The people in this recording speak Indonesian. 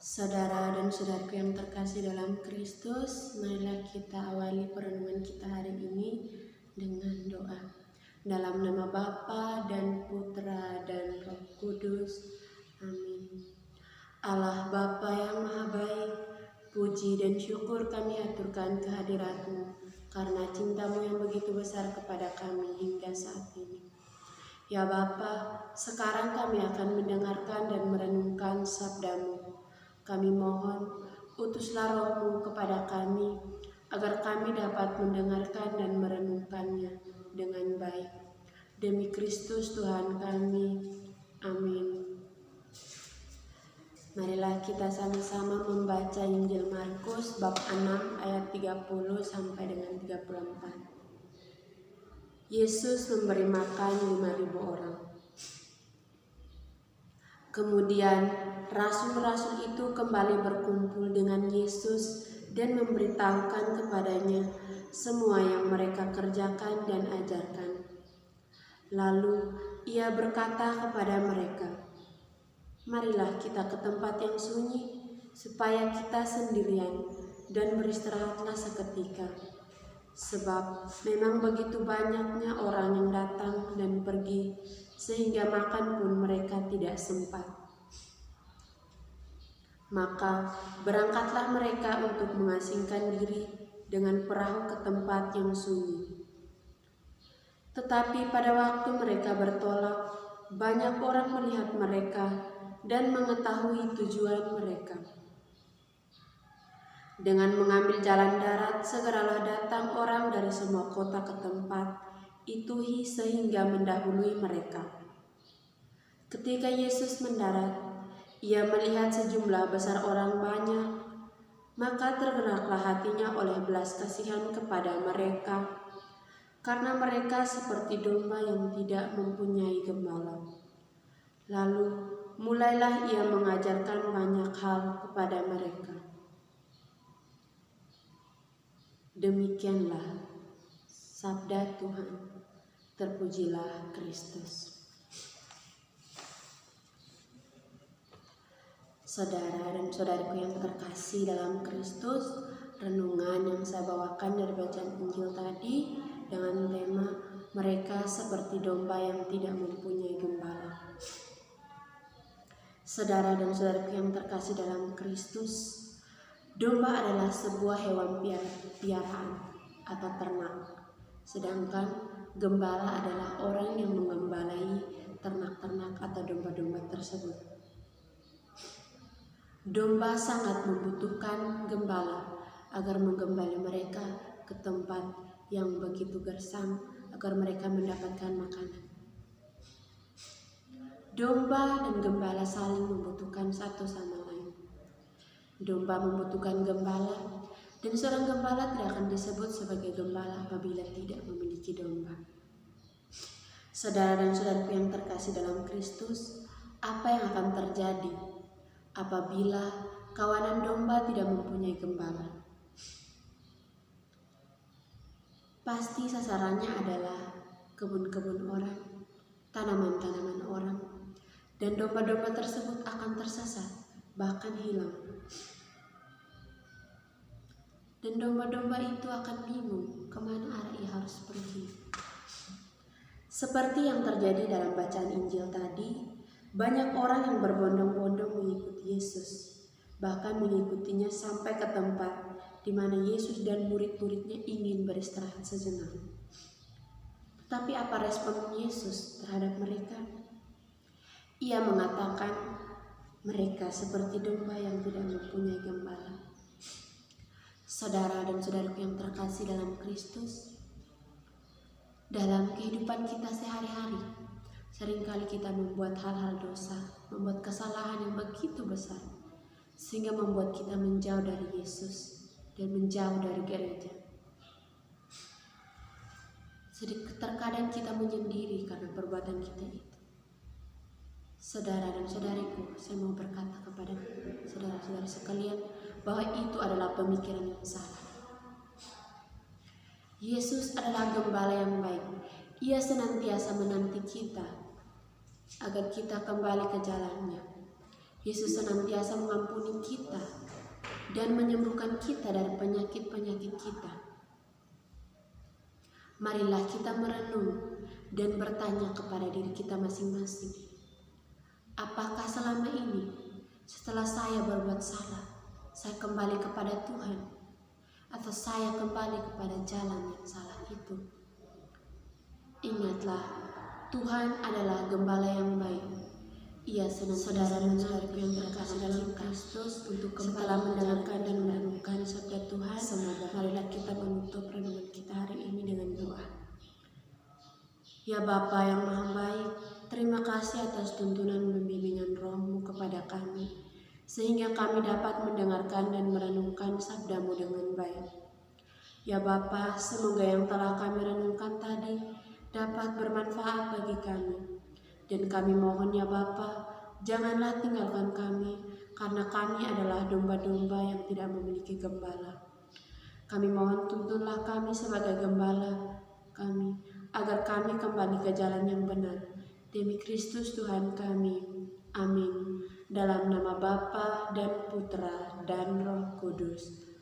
Saudara dan saudaraku yang terkasih dalam Kristus, marilah kita awali perenungan kita hari ini dengan doa. Dalam nama Bapa dan Putra dan Roh Kudus. Amin. Allah Bapa yang Maha Baik, puji dan syukur kami aturkan kehadirat-Mu karena cinta-Mu yang begitu besar kepada kami hingga saat ini. Ya Bapa, sekarang kami akan mendengarkan dan merenungkan sabda-Mu. Kami mohon, utuslah Roh-Mu kepada kami, agar kami dapat mendengarkan dan merenungkannya dengan baik. Demi Kristus Tuhan kami. Amin. Marilah kita sama-sama membaca Injil Markus bab 6 ayat 30 sampai dengan 34. Yesus memberi makan 5.000 orang. Kemudian rasul-rasul itu kembali berkumpul dengan Yesus dan memberitahukan kepadanya semua yang mereka kerjakan dan ajarkan. Lalu ia berkata kepada mereka, "Marilah kita ke tempat yang sunyi, supaya kita sendirian dan beristirahatlah seketika. Sebab memang begitu banyaknya orang yang datang dan pergi, sehingga makan pun mereka tidak sempat." Maka berangkatlah mereka untuk mengasingkan diri dengan perahu ke tempat yang sunyi. Tetapi pada waktu mereka bertolak, banyak orang melihat mereka dan mengetahui tujuan mereka. Dengan mengambil jalan darat, segeralah datang orang dari semua kota ke tempat itu sehingga mendahului mereka. Ketika Yesus mendarat, ia melihat sejumlah besar orang banyak, maka tergeraklah hatinya oleh belas kasihan kepada mereka, karena mereka seperti domba yang tidak mempunyai gembala. Lalu mulailah ia mengajarkan banyak hal kepada mereka. Demikianlah sabda Tuhan. Terpujilah Kristus. Saudara dan saudariku yang terkasih dalam Kristus, renungan yang saya bawakan dari bacaan Injil tadi dengan tema mereka seperti domba yang tidak mempunyai gembala. Saudara dan saudariku yang terkasih dalam Kristus, domba adalah sebuah hewan piaraan atau ternak, sedangkan gembala adalah orang yang menggembalai ternak-ternak atau domba-domba tersebut. Domba sangat membutuhkan gembala agar menggembali mereka ke tempat yang begitu gersang agar mereka mendapatkan makanan. Domba dan gembala saling membutuhkan satu sama lain. Domba membutuhkan gembala, dan seorang gembala tidak akan disebut sebagai gembala apabila tidak memiliki domba. Saudara dan saudaraku yang terkasih dalam Kristus, apa yang akan terjadi apabila kawanan domba tidak mempunyai gembala? Pasti sasarannya adalah kebun-kebun orang, tanaman-tanaman orang, dan domba-domba tersebut akan tersesat, bahkan hilang. Dan domba-domba itu akan bingung kemana arah ia harus pergi. Seperti yang terjadi dalam bacaan Injil tadi, banyak orang yang berbondong-bondong mengikuti Yesus, bahkan mengikutinya sampai ke tempat di mana Yesus dan murid-muridnya ingin beristirahat sejenak. Tetapi apa respon Yesus terhadap mereka? Ia mengatakan mereka seperti domba yang tidak mempunyai gembala. Saudara dan saudaraku yang terkasih dalam Kristus, dalam kehidupan kita sehari-hari, seringkali kita membuat hal-hal dosa, membuat kesalahan yang begitu besar, sehingga membuat kita menjauh dari Yesus dan menjauh dari gereja. Terkadang kita menyendiri karena perbuatan kita itu. Saudara dan saudariku, saya mau berkata kepada saudara-saudara sekalian bahwa itu adalah pemikiran yang salah. Yesus adalah gembala yang baik. Ia senantiasa menanti kita agar kita kembali ke jalannya. Yesus senantiasa mengampuni kita dan menyembuhkan kita dari penyakit-penyakit kita. Marilah kita merenung dan bertanya kepada diri kita masing-masing. Apakah selama ini setelah saya berbuat salah, saya kembali kepada Tuhan, atau saya kembali kepada jalan yang salah itu? Ingatlah, Tuhan adalah gembala yang baik. Ia saudara-saudaraku yang terkasih dalam Kristus, untuk setelah mendengarkan dan merenungkan sabda Tuhan, marilah kita menutup renungan kita hari ini dengan doa. Ya Bapa yang Maha Baik, terima kasih atas tuntunan bimbingan Roh-Mu kepada kami, sehingga kami dapat mendengarkan dan merenungkan sabda-Mu dengan baik. Ya Bapa, semoga yang telah kami renungkan tadi dapat bermanfaat bagi kami. Dan kami mohon ya Bapa, janganlah tinggalkan kami, karena kami adalah domba-domba yang tidak memiliki gembala. Kami mohon tuntunlah kami sebagai gembala kami, agar kami kembali ke jalan yang benar. Demi Kristus Tuhan kami. Amin. Dalam nama Bapa dan Putra dan Roh Kudus.